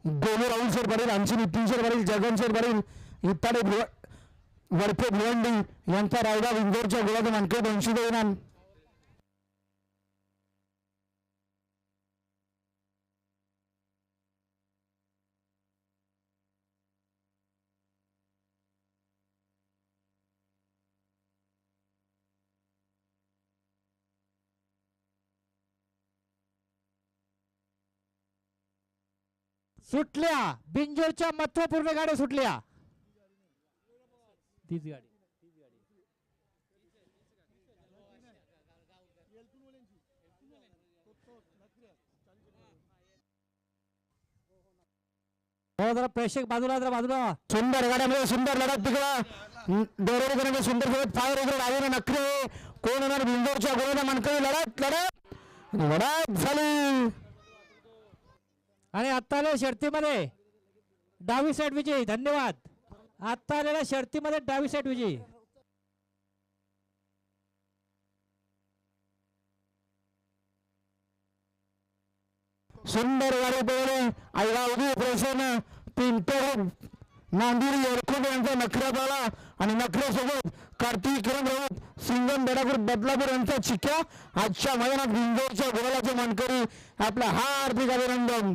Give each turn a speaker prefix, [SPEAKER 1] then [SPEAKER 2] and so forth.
[SPEAKER 1] Golu Rahul sir Patil, आमचे Nitin sir Patil, Jagan sir Patil, इत्ताडे Wadpe Bhiwandi यांचा रायडा इंदोरच्या गुलाब मानकरी 200 इनाम.
[SPEAKER 2] सुटल्या बिंजोरच्या महत्वपूर्ण गाड्या सुटल्या. तीच गाडी जरा प्रेक्षक बाजूला जरा बाजूला.
[SPEAKER 1] सुंदर गाड्यामध्ये सुंदर लढत तिकडं दोरोडे सुंदर खेळत फायर वगैरे राहिले नखरे. कोण होणार बिंदोरच्या गोळ्याला मानकरी. लढत लढत लढत झाली
[SPEAKER 2] आणि आता आल्या शर्तीमध्ये डावी साईड विजयी. धन्यवाद. आता आलेल्या शर्तीमध्ये डावी साईड विजयी.
[SPEAKER 1] सुंदर गाडी पळवली आईगावदी प्रसन्न पिंपळ नांदिरी येरकुंड यांचा नखऱ्यात आला आणि नखऱ्यासोबत कार्तिक किरण राऊत सिंगम बेडापूर बदलापूर यांचा चिक्या आजच्या मैदानात बिंदोरच्या गोलाचे मानकरी. आपला हार्दिक अभिनंदन.